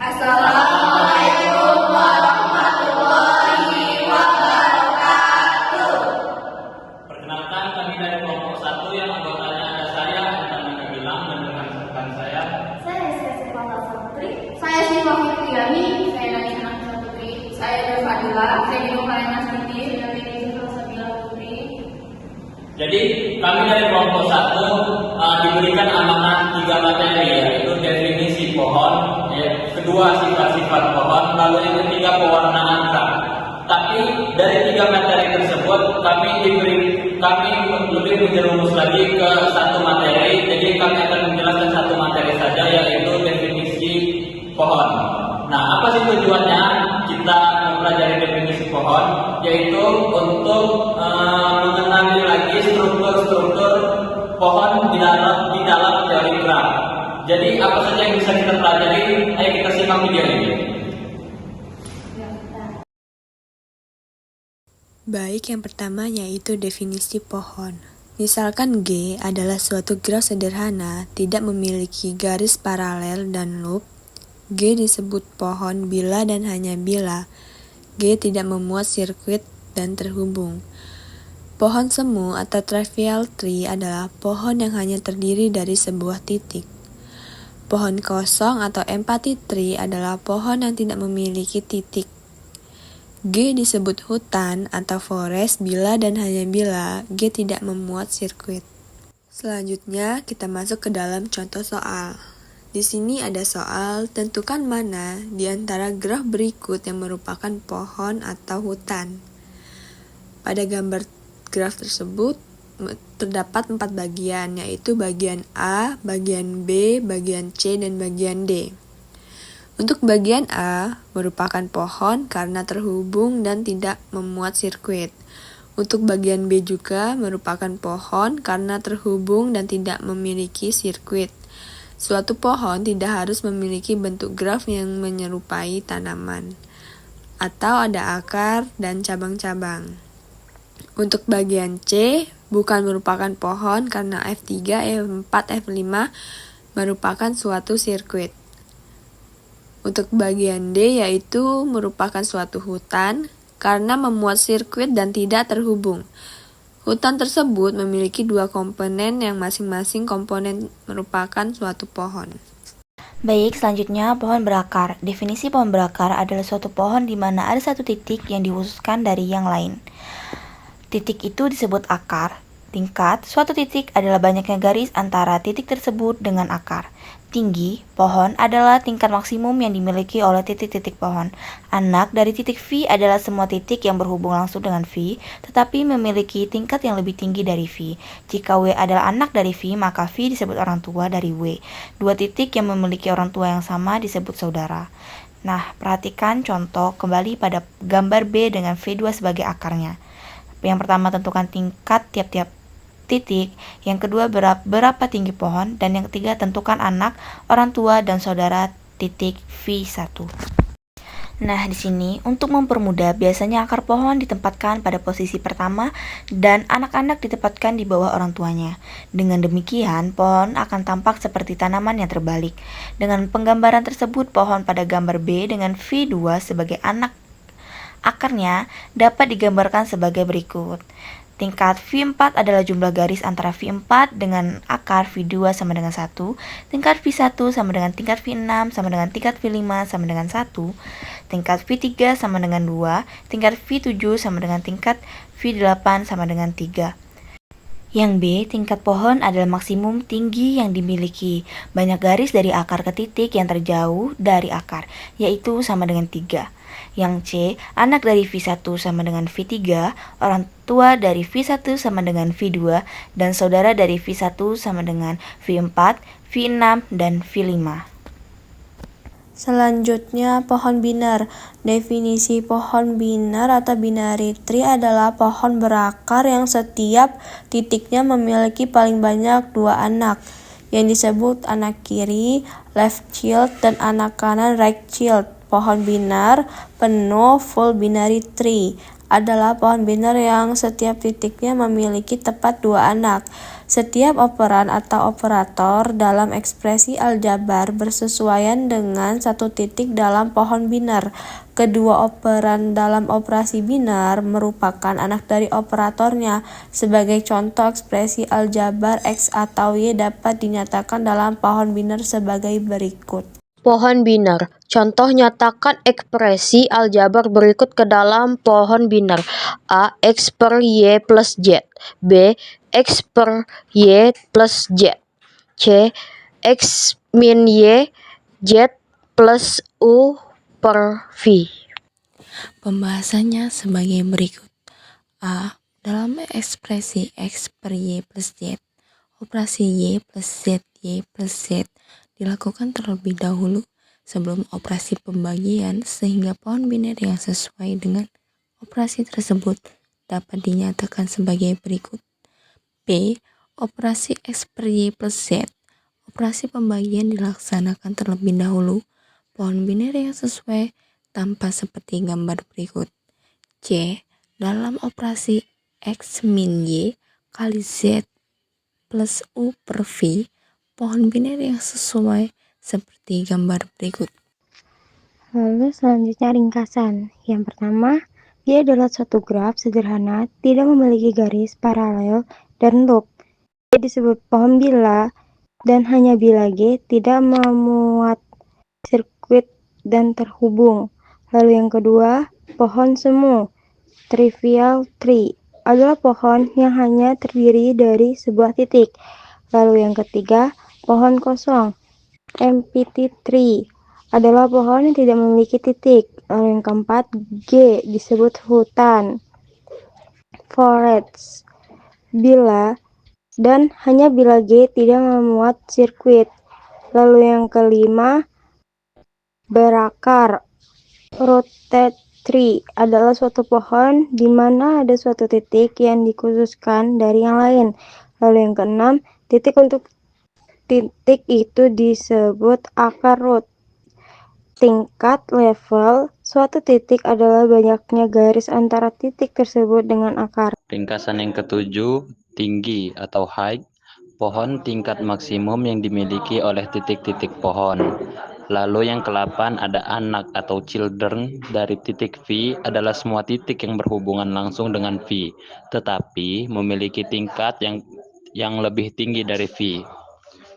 Assalamualaikum warahmatullahi wabarakatuh. Perkenalkan, kami dari kelompok 1 yang anggotanya ada saya, namanya Gilang, dan rekan saya. Saya Syifa Putri. Saya Syifa Fitriani. Saya dari Anak Putri. Saya dari Fadila. Saya di Nukarena Siti. Saya dari Salsabila Putri. Jadi kami dari kelompok 1 diberikan amanah 3 materi, yaitu definisi pohon, kedua sifat-sifat pohon, lalu yang ketiga pewarnaan rak. Tapi dari 3 materi tersebut kami lebih menjerumus lagi ke satu materi. Jadi kami akan menjelaskan satu materi saja, yaitu definisi pohon. Nah, apa sih tujuannya kita mempelajari definisi pohon? Yaitu untuk mengenali lagi struktur-struktur pohon di dalam teori gerak. Jadi apa saja yang bisa kita pelajari? Ayo kita simak video ini. Baik, yang pertama yaitu definisi pohon. Misalkan G adalah suatu graf sederhana, tidak memiliki garis paralel dan loop. G disebut pohon bila dan hanya bila G tidak memuat sirkuit dan terhubung. Pohon semu atau trivial tree adalah pohon yang hanya terdiri dari sebuah titik. Pohon kosong atau empty tree adalah pohon yang tidak memiliki titik. G disebut hutan atau forest bila dan hanya bila G tidak memuat sirkuit. Selanjutnya kita masuk ke dalam contoh soal. Di sini ada soal, tentukan mana di antara graf berikut yang merupakan pohon atau hutan. Pada gambar graf tersebut terdapat 4 bagian, yaitu bagian A, bagian B, bagian C, dan bagian D. Untuk bagian A merupakan pohon karena terhubung dan tidak memuat sirkuit. Untuk bagian B juga merupakan pohon karena terhubung dan tidak memiliki sirkuit. Suatu pohon tidak harus memiliki bentuk graf yang menyerupai tanaman, atau ada akar dan cabang-cabang. Untuk bagian C, bukan merupakan pohon karena F3, F4, F5 merupakan suatu sirkuit. Untuk bagian D, yaitu merupakan suatu hutan karena memuat sirkuit dan tidak terhubung. Hutan tersebut memiliki 2 komponen yang masing-masing komponen merupakan suatu pohon. Baik, selanjutnya pohon berakar. Definisi pohon berakar adalah suatu pohon di mana ada satu titik yang dikhususkan dari yang lain. Titik itu disebut akar. Tingkat suatu titik adalah banyaknya garis antara titik tersebut dengan akar. Tinggi pohon adalah tingkat maksimum yang dimiliki oleh titik-titik pohon. Anak dari titik V adalah semua titik yang berhubung langsung dengan V, tetapi memiliki tingkat yang lebih tinggi dari V. Jika W adalah anak dari V, maka V disebut orang tua dari W. 2 titik yang memiliki orang tua yang sama disebut saudara. Nah, perhatikan contoh kembali pada gambar B dengan V2 sebagai akarnya. Yang pertama, tentukan tingkat tiap-tiap titik, yang kedua berapa tinggi pohon, dan yang ketiga tentukan anak, orang tua, dan saudara titik V1. Nah, di sini untuk mempermudah biasanya akar pohon ditempatkan pada posisi pertama dan anak-anak ditempatkan di bawah orang tuanya. Dengan demikian, pohon akan tampak seperti tanaman yang terbalik. Dengan penggambaran tersebut, pohon pada gambar B dengan V2 sebagai anak akarnya dapat digambarkan sebagai berikut. Tingkat V4 adalah jumlah garis antara V4 dengan akar V2 sama dengan 1. Tingkat V1 sama dengan tingkat V6 sama dengan tingkat V5 sama dengan 1. Tingkat V3 sama dengan 2. Tingkat V7 sama dengan tingkat V8 sama dengan 3. Yang B, tingkat pohon adalah maksimum tinggi yang dimiliki. Banyak garis dari akar ke titik yang terjauh dari akar, yaitu sama dengan 3. Yang C, anak dari V1 sama dengan V3, orang tua dari V1 sama dengan V2, dan saudara dari V1 sama dengan V4, V6, dan V5. Selanjutnya, pohon binar. Definisi pohon binar atau binary tree adalah pohon berakar yang setiap titiknya memiliki paling banyak 2 anak, yang disebut anak kiri, left child, dan anak kanan, right child. Pohon binar penuh full binary tree adalah pohon binar yang setiap titiknya memiliki tepat 2 anak. Setiap operan atau operator dalam ekspresi aljabar bersesuaian dengan satu titik dalam pohon biner. Kedua operan dalam operasi biner merupakan anak dari operatornya. Sebagai contoh, ekspresi aljabar X atau Y dapat dinyatakan dalam pohon biner sebagai berikut. Pohon biner. Contoh nyatakan ekspresi aljabar berikut ke dalam pohon biner. A. X per Y plus Z. B. X per Y plus Z. C. X min Y Z plus U per V. Pembahasannya sebagai berikut. A. Dalam ekspresi X per Y plus Z, operasi Y plus Z, Y plus Z dilakukan terlebih dahulu sebelum operasi pembagian sehingga pohon biner yang sesuai dengan operasi tersebut dapat dinyatakan sebagai berikut. B. Operasi X per Y plus Z. Operasi pembagian dilaksanakan terlebih dahulu pohon biner yang sesuai tampak seperti gambar berikut. C. Dalam operasi X min Y kali Z plus U per V, pohon biner yang sesuai seperti gambar berikut. Lalu selanjutnya ringkasan. Yang pertama, Y adalah suatu graf sederhana, tidak memiliki garis paralel dan loop. Y disebut pohon bila dan hanya bila G tidak memuat sirkuit dan terhubung. Lalu yang kedua, pohon semu, trivial tree, adalah pohon yang hanya terdiri dari sebuah titik. Lalu yang ketiga, pohon kosong, empty tree, adalah pohon yang tidak memiliki titik. Lalu yang keempat, G disebut hutan, forest, bila dan hanya bila G tidak memuat sirkuit. Lalu yang kelima, berakar, rooted tree, adalah suatu pohon di mana ada suatu titik yang dikhususkan dari yang lain. Lalu yang keenam, titik untuk titik itu disebut akar root. Tingkat level suatu titik adalah banyaknya garis antara titik tersebut dengan akar. Ringkasan yang ketujuh, tinggi atau height, pohon tingkat maksimum yang dimiliki oleh titik-titik pohon. Lalu yang ke-8 ada anak atau children dari titik V adalah semua titik yang berhubungan langsung dengan V, tetapi memiliki tingkat yang lebih tinggi dari V.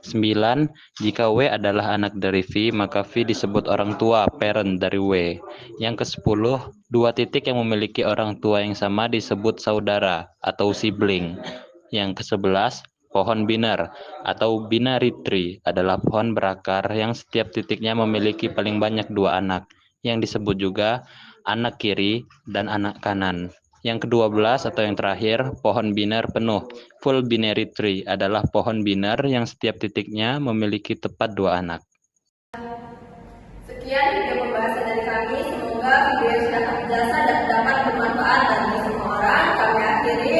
9. Jika W adalah anak dari V, maka V disebut orang tua, parent dari W. Yang ke-10, dua titik yang memiliki orang tua yang sama disebut saudara atau sibling. Yang ke-11, pohon biner atau binary tree adalah pohon berakar yang setiap titiknya memiliki paling banyak dua anak, yang disebut juga anak kiri dan anak kanan. Yang ke-12 atau yang terakhir, pohon biner penuh, full binary tree, adalah pohon biner yang setiap titiknya memiliki tepat dua anak. Sekian video pembahasan dari kami. Semoga video yang sudah kami jelaskan dapat bermanfaat bagi semua orang. Kami akhiri.